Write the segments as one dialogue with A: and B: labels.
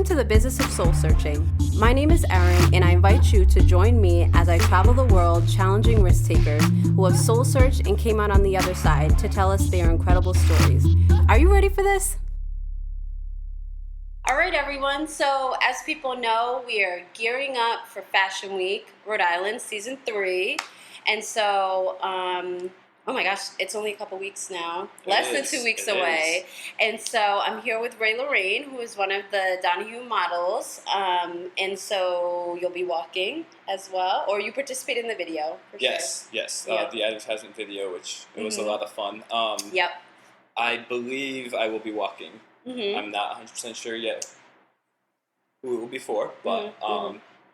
A: to the Business of Soul Searching. My name is Erin, and I invite you to join me as I travel the world challenging risk takers who have soul searched and came out on the other side to tell us their incredible stories. Are you ready for this? All right, everyone. So as people know, we are gearing up for Fashion Week, Rhode Island, Season 3. And so, oh my gosh, it's only a couple weeks now, less than 2 weeks away. And so I'm here with Lorraine, who is one of the Donahue models. And so you'll be walking as well, or you participate in the video.
B: Yes.
A: Yep.
B: The advertisement video, which it was a lot of fun.
A: Yep.
B: I believe I will be walking. I'm not 100% sure yet who it will be for, but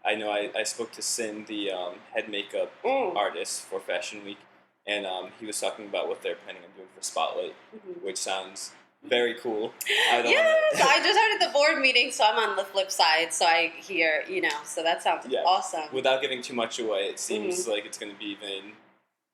B: I know I spoke to Sin, the head makeup artist for Fashion Week, and he was talking about what they're planning on doing for Spotlight, which sounds very cool.
A: I just heard at the board meeting, so I'm on the flip side, so I hear, so that sounds awesome.
B: Without giving too much away, it seems like it's going to be even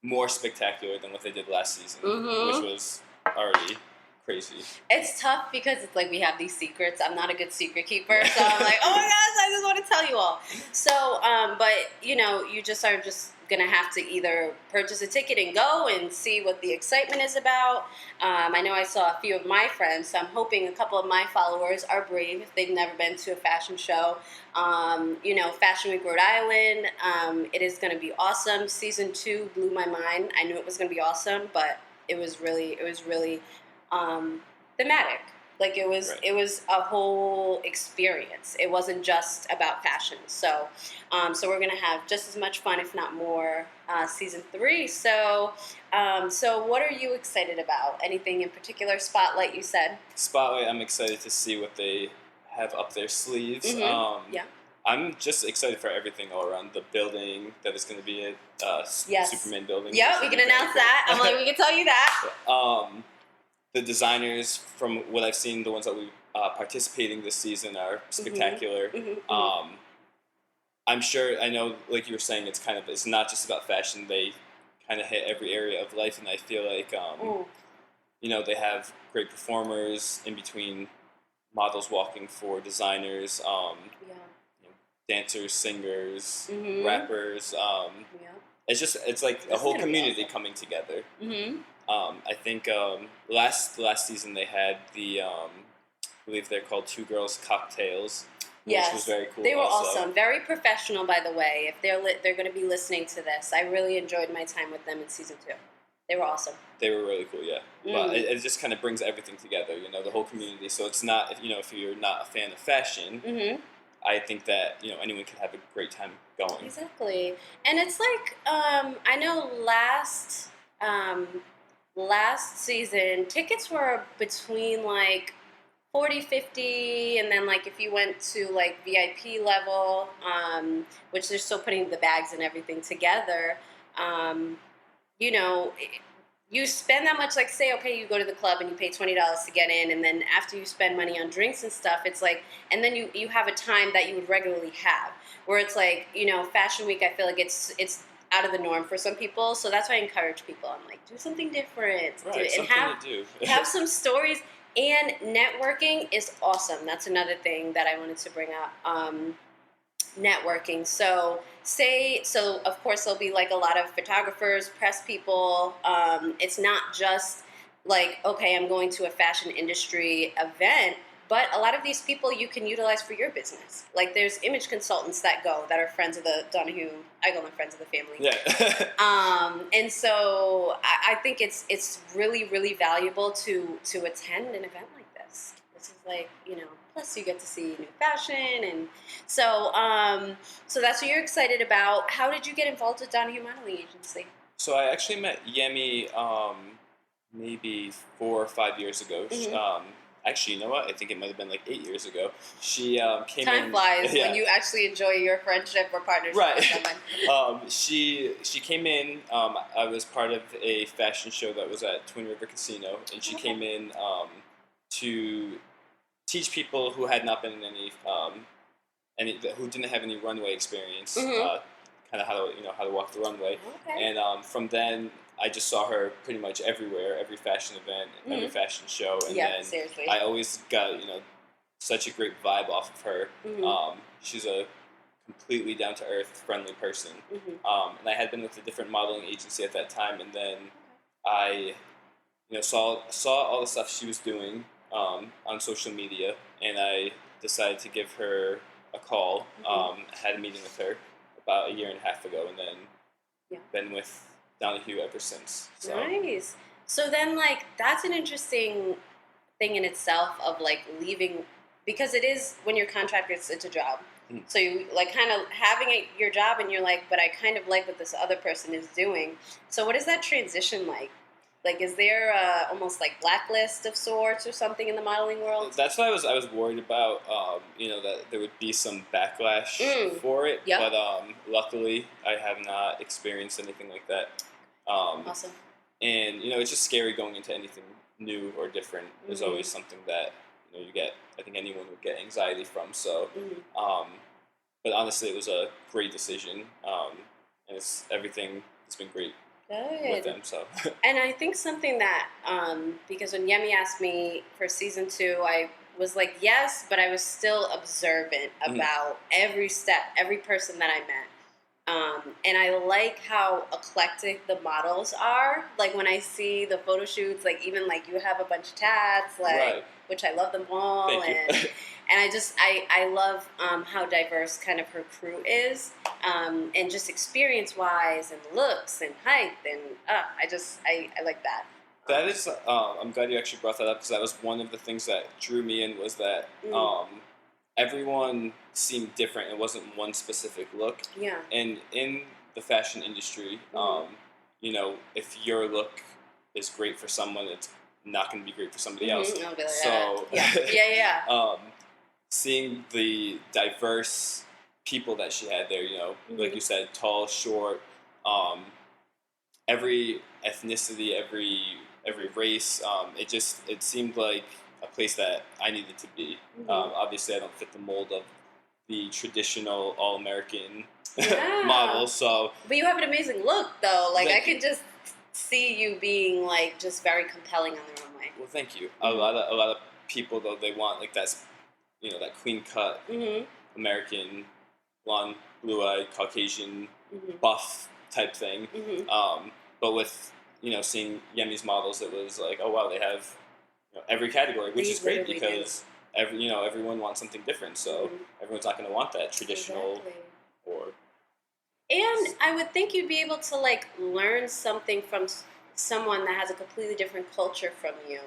B: more spectacular than what they did last season, which was already crazy.
A: It's tough because it's like we have these secrets. I'm not a good secret keeper, so I'm like, oh my gosh, I just want to tell you all. So, but you just are just gonna have to either purchase a ticket and go and see what the excitement is about. I know I saw a few of my friends, so I'm hoping a couple of my followers are brave if they've never been to a fashion show. Fashion Week Rhode Island, it is gonna be awesome. Season 2 blew my mind. I knew it was gonna be awesome, but it was really thematic. Like it was a whole experience. It wasn't just about fashion. So we're gonna have just as much fun, if not more, season 3. So what are you excited about? Anything in particular? Spotlight, you said.
B: Spotlight, I'm excited to see what they have up their sleeves. I'm just excited for everything all around. The building that is going to be a Superman building.
A: Yeah, we can announce that. I'm like, we can tell you that.
B: The designers, from what I've seen, the ones that we participating this season are spectacular. I'm sure, I know, like you were saying, it's not just about fashion. They kind of hit every area of life, and I feel like, they have great performers in between models walking for designers, dancers, singers, rappers. It's like a whole community coming together. I think last season they had the, I believe they're called Two Girls Cocktails, which was very cool.
A: They were awesome, very professional, by the way. If they're going to be listening to this, I really enjoyed my time with them in season 2. They were awesome.
B: They were really cool, yeah. But it just kind of brings everything together, the whole community. So it's not, if you're not a fan of fashion, I think that anyone can have a great time going.
A: Exactly, and it's like I know last season, tickets were between like $40, $50, and then like if you went to like VIP level, which they're still putting the bags and everything together, you spend that much, like say, okay, you go to the club and you pay $20 to get in, and then after you spend money on drinks and stuff, it's like, and then you have a time that you would regularly have, where it's like, Fashion Week, I feel like it's out of the norm for some people, so that's why I encourage people. I'm like, do something different, have some stories, and networking is awesome. That's another thing that I wanted to bring up. Networking. So of course there'll be like a lot of photographers, press people. It's not just like, okay, I'm going to a fashion industry event. But a lot of these people you can utilize for your business. Like there's image consultants that are friends of the Donahue. I call them friends of the family.
B: Yeah.
A: And so I think it's really, really valuable to attend an event like this. This is like, plus you get to see new fashion, and so that's what you're excited about. How did you get involved with Donahue Modeling Agency?
B: So I actually met Yemi maybe 4 or 5 years ago. Actually, you know what? I think it might have been like 8 years ago. She came in.
A: Time flies when you actually enjoy your friendship or partnership with someone.
B: She came in. I was part of a fashion show that was at Twin River Casino, and she came in to teach people who had not been in who didn't have any runway experience, kind of how to walk the runway. Okay. And from then, I just saw her pretty much everywhere, every fashion event, every fashion show, and then
A: seriously.
B: I always got such a great vibe off of her.
A: Mm-hmm.
B: She's a completely down-to-earth, friendly person.
A: Mm-hmm.
B: And I had been with a different modeling agency at that time, and then I, saw all the stuff she was doing on social media, and I decided to give her a call. Had a meeting with her about a year and a half ago, and then been with Donahue ever since. So.
A: Nice. So then, like, that's an interesting thing in itself of, like, leaving, because it is, when you're contracted, it's a job.
B: Mm.
A: So you, like, kind of having your job, and you're like, but I kind of like what this other person is doing. So what is that transition like? Like, is there almost like blacklist of sorts or something in the modeling world?
B: That's what I was worried about. That there would be some backlash for it.
A: Yep.
B: But luckily, I have not experienced anything like that.
A: Awesome.
B: And it's just scary going into anything new or different. There's always something that you get. I think anyone would get anxiety from. So, but honestly, it was a great decision. And everything has been great.
A: Good.
B: With them, so.
A: And I think something that, because when Yemi asked me for season 2, I was like, yes, but I was still observant about every step, every person that I met. And I like how eclectic the models are. Like, when I see the photo shoots, like, even, like, you have a bunch of tats, like,
B: right.
A: Which I love them all.
B: Thank you.
A: And I love how diverse kind of her crew is, and just experience-wise and looks and height, and I like that.
B: That is, I'm glad you actually brought that up, because that was one of the things that drew me in, was that everyone seemed different. It wasn't one specific look.
A: Yeah.
B: And in the fashion industry, if your look is great for someone, it's not going to be great for somebody else.
A: Like,
B: so,
A: yeah.
B: Seeing the diverse people that she had there, like you said, tall, short, every ethnicity, every race, it seemed like a place that I needed to be. Obviously, I don't fit the mold of the traditional all-American model, so.
A: But you have an amazing look, though. Like, I could just see you being, like, just very compelling on the runway.
B: Well, thank you. A lot of people, though, they want, like, that clean cut American, blonde, blue-eyed, Caucasian, buff type thing. But with seeing Yemi's models, it was like, oh wow, they have every category, which is great, because everyone wants something different. So everyone's not going to want that traditional or.
A: And I would think you'd be able to, like, learn something from someone that has a completely different culture from you,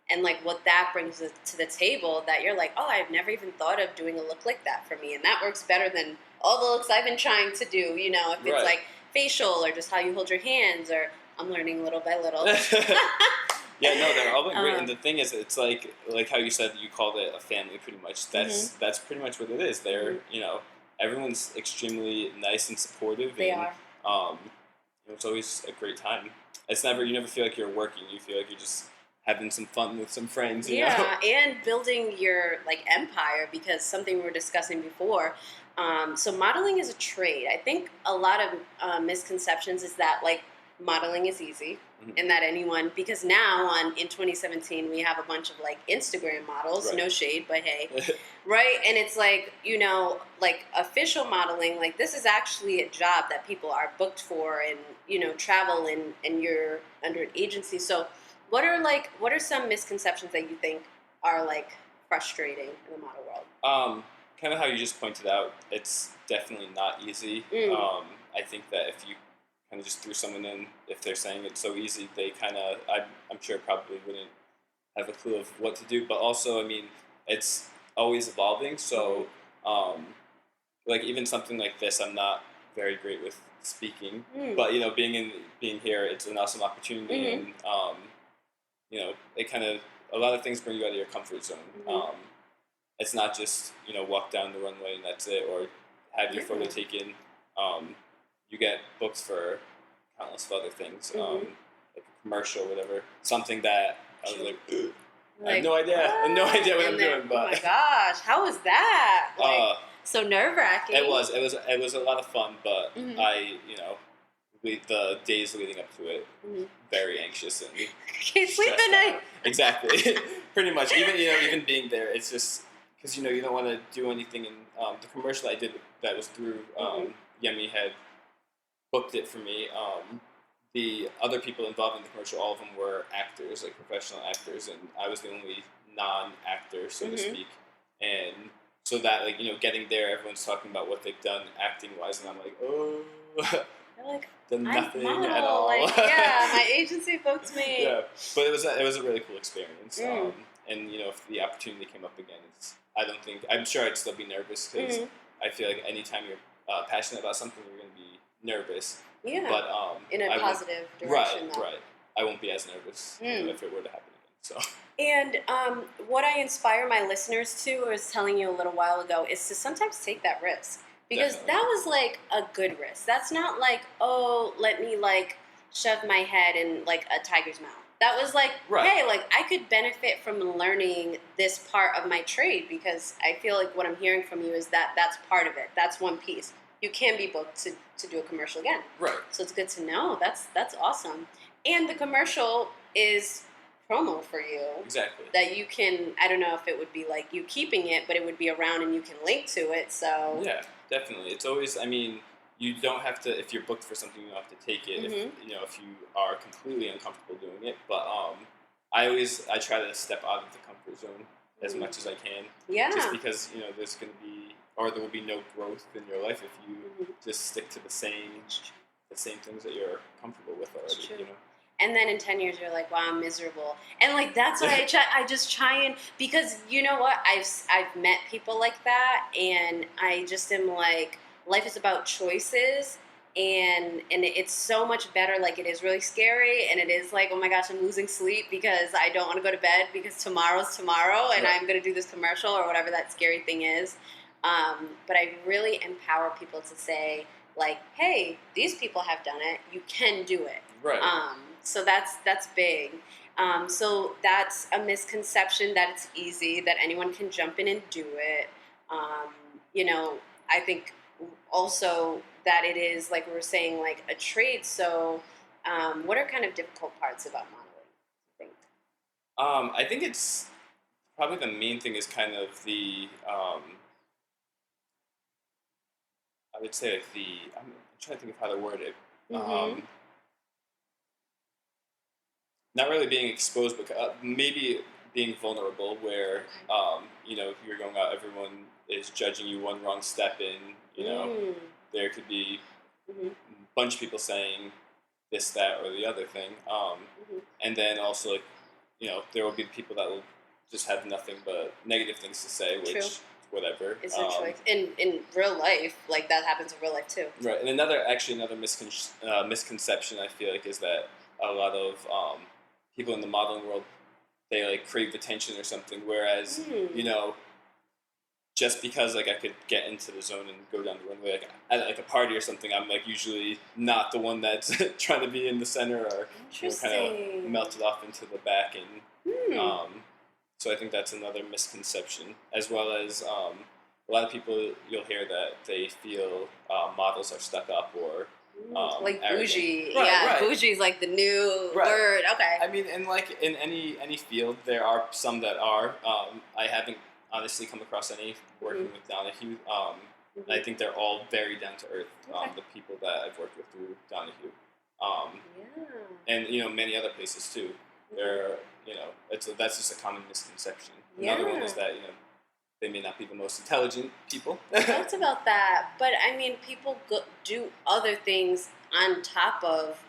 A: and, like, what that brings to the table, that you're like, oh, I've never even thought of doing a look like that for me, and that works better than all the looks I've been trying to do, if it's, like, facial, or just how you hold your hands, or I'm learning little by little.
B: Yeah, no, they're all been great, and the thing is, it's like how you said you called it a family, pretty much. That's pretty much what it is. They're, everyone's extremely nice and supportive.
A: They are.
B: It's always a great time. You never feel like you're working. You feel like you're just having some fun with some friends, you know?
A: And building your, like, empire, because something we were discussing before. So modeling is a trade. I think a lot of misconceptions is that, like, modeling is easy, and that anyone, because now in 2017 we have a bunch of, like, Instagram models, no shade, but hey, right? And it's like, like, official modeling, like, this is actually a job that people are booked for, and travel, and you're under an agency. So what are some misconceptions that you think are, like, frustrating in the model world?
B: Kind of how you just pointed out, it's definitely not easy. I think that if you kind of just threw someone in, if they're saying it's so easy, they kind of, I'm sure, probably wouldn't have a clue of what to do. But also, I mean, it's always evolving. So, like, even something like this, I'm not very great with speaking. But being here, it's an awesome opportunity, and it kind of, a lot of things bring you out of your comfort zone. It's not just walk down the runway and that's it, or have your photo taken. You get booked for countless of other things, like a commercial, whatever. Something that I was like, I have no idea. I have no idea what I'm doing. But
A: oh my gosh, how was that? Like, so nerve-wracking.
B: It was a lot of fun, but the days leading up to it, very anxious and
A: can't sleep at night.
B: Exactly, pretty much. Even being there, it's just because you don't want to do anything in the commercial I did that was through Yemi had booked it for me. The other people involved in the commercial, all of them were actors, like professional actors, and I was the only non-actor, so to speak. And so that, like, getting there, everyone's talking about what they've done acting-wise, and I'm like, oh,
A: They're like,
B: done nothing
A: model.
B: at all.
A: Like, yeah, my agency booked me.
B: Yeah, but it was a really cool experience. And if the opportunity came up again, I'm sure I'd still be nervous because I feel like anytime you're passionate about something, you're going to be nervous.
A: Yeah.
B: But
A: in a positive direction.
B: Right. I won't be as nervous if it were to happen again. So.
A: And what I inspire my listeners to, I was telling you a little while ago, is to sometimes take that risk. Because
B: Definitely.
A: that was like a good risk. That's not like, oh, let me like shove my head in like a tiger's mouth. That was like, hey, like I could benefit from learning this part of my trade, because I feel like what I'm hearing from you is that that's part of it. That's one piece. You can be booked to do a commercial again.
B: Right.
A: So it's good to know. That's awesome. And the commercial is promo for you.
B: Exactly.
A: That you can, I don't know if it would be like you keeping it, but it would be around and you can link to it. So
B: yeah, definitely. It's always, you don't have to, if you're booked for something, you don't have to take it if you are completely uncomfortable doing it. But I try to step out of the comfort zone as much as I can. Yeah. Just because, there will be no growth in your life if you just stick to the same things that you're comfortable with already.
A: And then in 10 years, you're like, wow, I'm miserable. And like, that's why I just try and, because you know what? I've met people like that, and I just am like, life is about choices, and it's so much better. Like, it is really scary, and it is like, oh my gosh, I'm losing sleep because I don't want to go to bed because tomorrow's tomorrow, and I'm going to do this commercial or whatever that scary thing is. But I really empower people to say, like, hey, these people have done it. You can do it.
B: Right.
A: So that's big. So that's a misconception that it's easy, that anyone can jump in and do it. I think also that it is, like we were saying, like a trade. So what are kind of difficult parts about modeling, I think?
B: I think it's probably the main thing is kind of the, I would say like I'm trying to think of how to word it. Not really being exposed, but maybe being vulnerable, where if you're going out, everyone is judging you one wrong step in. There could be a bunch of people saying this, that, or the other thing, and then also there will be people that will just have nothing but negative things to say, which whatever.
A: It's a choice. In real life, like that happens in real life too.
B: Right, and another misconception I feel like is that a lot of people in the modeling world, they like crave attention or something, whereas just because like I could get into the zone and go down the runway, like at like a party or something, I'm like usually not the one that's trying to be in the center, or kind of melted off into the back, and so I think that's another misconception, as well as a lot of people, you'll hear that they feel models are stuck up or
A: like bougie.
B: Right.
A: Bougie is like the new word. Okay.
B: I mean, and like in any field, there are some that are. I haven't honestly come across any working with Donahue. I think they're all very down to earth. The people that I've worked with through Donahue, and many other places too. They're that's just a common misconception. Another one is that they may not be the most intelligent people.
A: We talked about that, but I mean, people do other things on top of.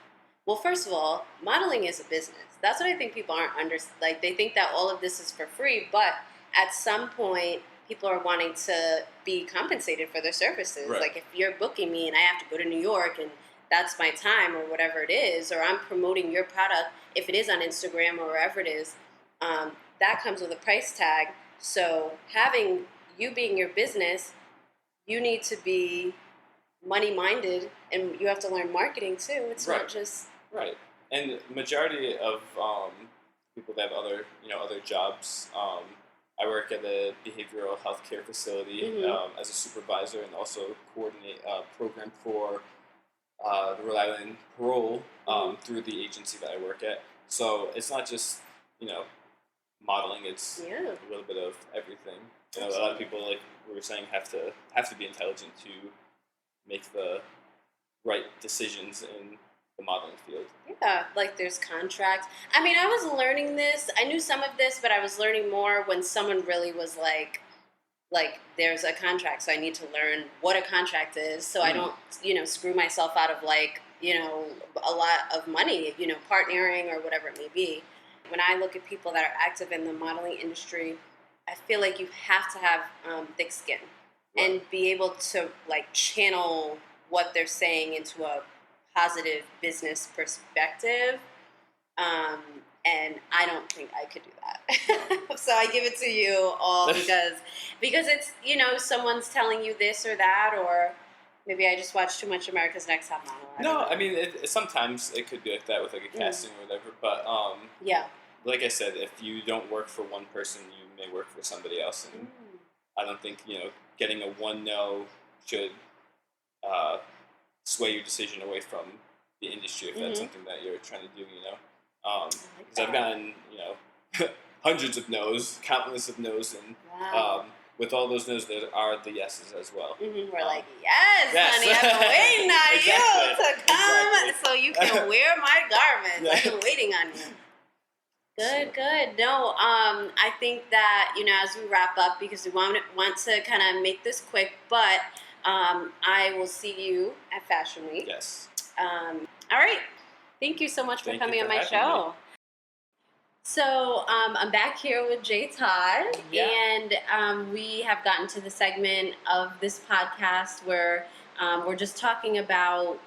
A: Well, first of all, modeling is a business. That's what I think people aren't like. They think that all of this is for free, but at some point, people are wanting to be compensated for their services.
B: Right.
A: Like if you're booking me and I have to go to New York and that's my time or whatever it is, or I'm promoting your product, if it is on Instagram or wherever it is, that comes with a price tag. So having you being your business, you need to be money-minded, and you have to learn marketing too. It's not just...
B: Right. And the majority of people that have other jobs, I work at a behavioral health care facility as a supervisor, and also coordinate a program for the Rhode Island parole through the agency that I work at. So it's not just, modeling, it's a little bit of everything. You know, a lot of people, like we were saying, have to be intelligent to make the right decisions in the modeling field.
A: Yeah, like there's contracts. I mean, I was learning this. I knew some of this, but I was learning more when someone really was like there's a contract, so I need to learn what a contract is, so I don't, screw myself out of like, a lot of money, partnering or whatever it may be. When I look at people that are active in the modeling industry, I feel like you have to have thick skin and be able to like channel what they're saying into a positive business perspective. And I don't think I could do that. So I give it to you all because it's, someone's telling you this or that, or maybe I just watched too much America's Next Top Model.
B: No, I mean, sometimes it could be like that with like a casting or whatever, but like I said, if you don't work for one person, you may work for somebody else, and I don't think, getting a 1-no should sway your decision away from the industry if that's something that you're trying to do, because I've gotten, hundreds of no's, countless of no's, and with all those no's, there are the yeses as well.
A: We're like, yes, honey, I've been waiting on you to come so you can wear my garments. I've been waiting on you. Good. No, I think that, as we wrap up, because we want to kind of make this quick, but I will see you at Fashion Week.
B: Yes.
A: All right. Thank you so much for coming on my show. So I'm back here with J. Todd, and we have gotten to the segment of this podcast where we're just talking about,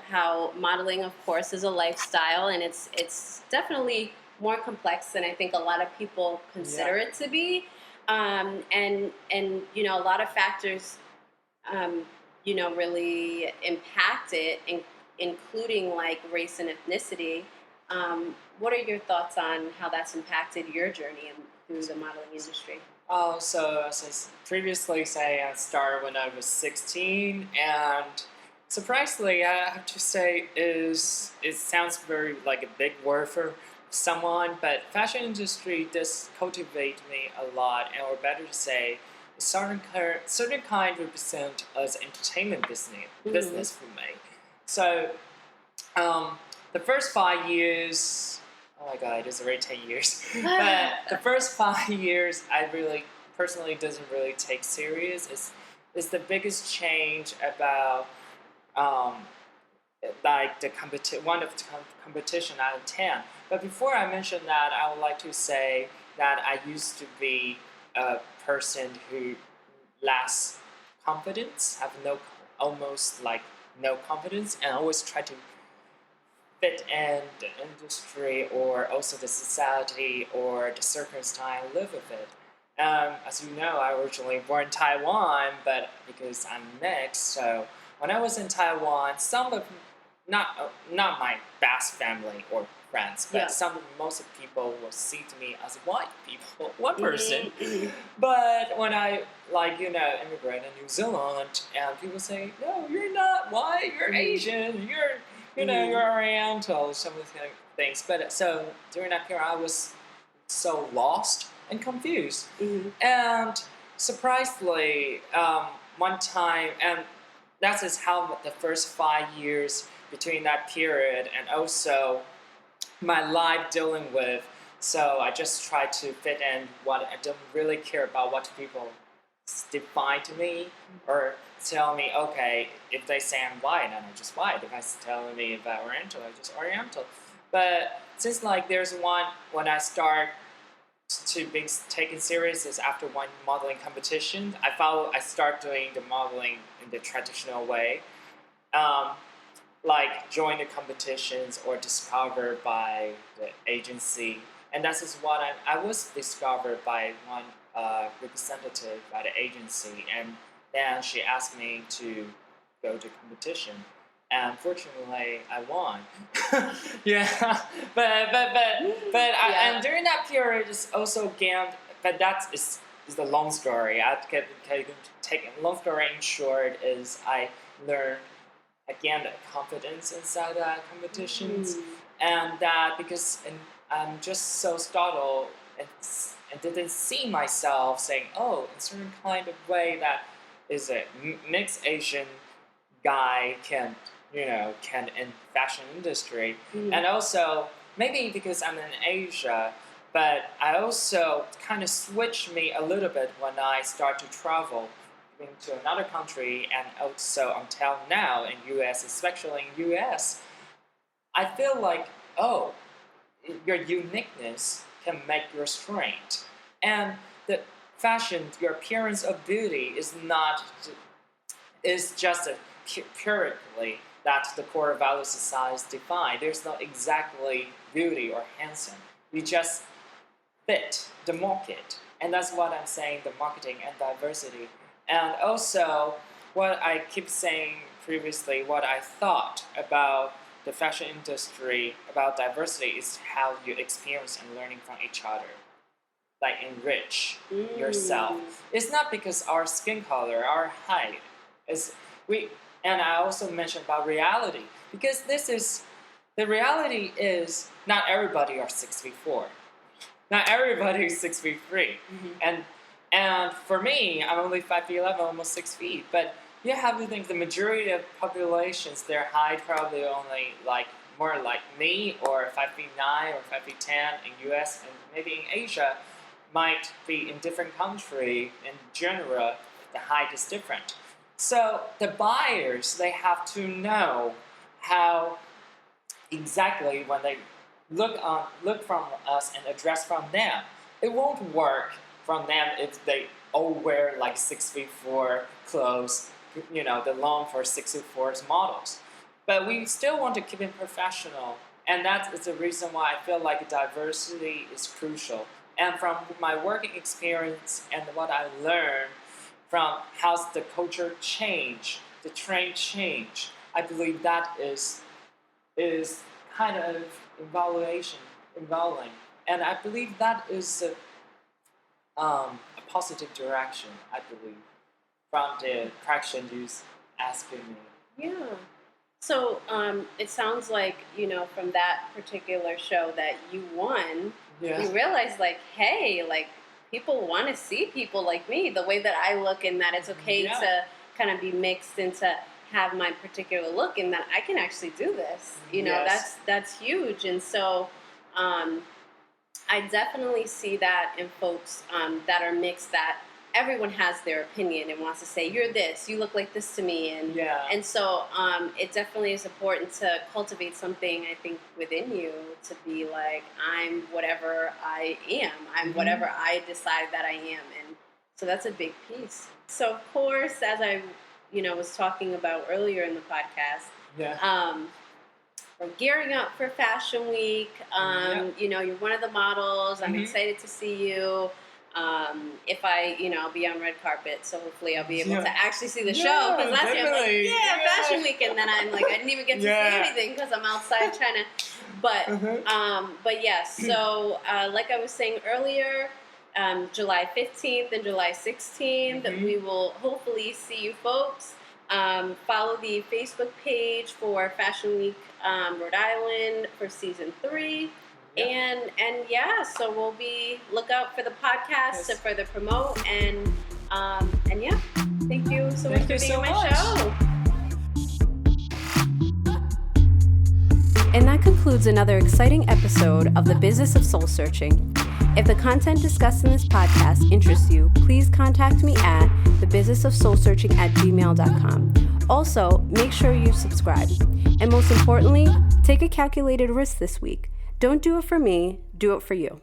A: how modeling, of course, is a lifestyle, and it's definitely more complex than I think a lot of people consider it to be, and a lot of factors, really impact it, including like race and ethnicity. What are your thoughts on how that's impacted your journey through the modeling industry?
C: Oh, so as I previously say, I started when I was 16, and surprisingly, I have to say, it sounds very like a big word for someone, but fashion industry does cultivate me a lot, or better to say, a certain kind represent as entertainment business for me. So, the first 5 years, oh my God, it's already 10 years. But the first 5 years, I really personally doesn't really take serious. It's the biggest change about like the one of the competition out of 10. But before I mention that, I would like to say that I used to be a person who lacks confidence, have almost like no confidence, and always try to fit in the industry or also the society or the circumstance I live with it. As you know, I originally born in Taiwan, but because I'm mixed, so when I was in Taiwan, some of not my best family or friends, but most of people will see to me as white people, one person. But when I immigrated in New Zealand, and people say, "No, you're not white. You're Asian. You're Oriental." Some of the things. But so during that period, I was so lost and confused. And surprisingly, one time, and that is how the first 5 years between that period, and also my life dealing with. So I just try to fit in what I don't really care about what people define to me or tell me. Okay, if they say I'm white, then I'm just white. If I tell me about Oriental, I'm just Oriental. But since there's one when I start to be taken serious is after one modeling competition. I start doing the modeling in the traditional way. Like join the competitions or discovered by the agency. And that is what I was discovered by one representative by the agency. And then she asked me to go to competition. And fortunately, I won. And during that period, it's also gained. But that is the long story. I can take a long story in short. Is I learned again the confidence inside the competitions, and that because I'm just so startled and didn't see myself saying, oh, in a certain kind of way that is a mixed Asian guy can in fashion industry. And also maybe because I'm in Asia, but I also kind of switched me a little bit when I start to travel into another country, and also until now in US, especially in US, I feel like, oh, your uniqueness can make your strength. And the fashion, your appearance of beauty is just purely that the core values society define. There's not exactly beauty or handsome. We just fit the market. And that's what I'm saying, the marketing and diversity. And also, what I keep saying previously, what I thought about the fashion industry, about diversity, is how you experience and learning from each other. Like enrich yourself. It's not because our skin color, our height, and I also mentioned about reality, because the reality is not everybody are 6'4". Not everybody is 6'3". And for me, I'm only 5'11", almost 6 feet. But you have to think the majority of populations, their height probably only like more like me, or 5'9" or 5'10" in US, and maybe in Asia, might be in different country. In general, the height is different. So the buyers, they have to know how exactly when they look from us and address from them. It won't work from them if they all wear like 6'4" clothes, the long for 6'4" models. But we still want to keep it professional, and that is the reason why I feel like diversity is crucial. And from my working experience and what I learned from how the culture change, the trend change, I believe that is kind of involving. And I believe that is a positive direction, I believe, from the question you asking me.
A: Yeah. So it sounds like, from that particular show that you won, you realized like, hey, like people want to see people like me, the way that I look, and that it's okay to kind of be mixed and to have my particular look, and that I can actually do this. That's huge. And so I definitely see that in folks that are mixed, that everyone has their opinion and wants to say, you're this, you look like this to me. And so it definitely is important to cultivate something, I think, within you to be like, I'm whatever I am. I'm whatever I decide that I am. And so that's a big piece. So, of course, as I was talking about earlier in the podcast, we're gearing up for Fashion Week. You're one of the models. I'm excited to see you. If I'll be on red carpet, so hopefully I'll be able to actually see the show, because last year I was like, Fashion Week, and then I'm like, I didn't even get to see anything because I'm outside trying to, but yes, so like I was saying earlier, July 15th and July 16th, we will hopefully see you folks. Follow the Facebook page for Fashion Week Rhode Island for season 3. And so we'll look out for the podcast to further promote, and thank you so much for being on my show. And that concludes another exciting episode of The Business of Soul Searching. If the content discussed in this podcast interests you, please contact me at thebusinessofsoulsearching@gmail.com. Also, make sure you subscribe. And most importantly, take a calculated risk this week. Don't do it for me, do it for you.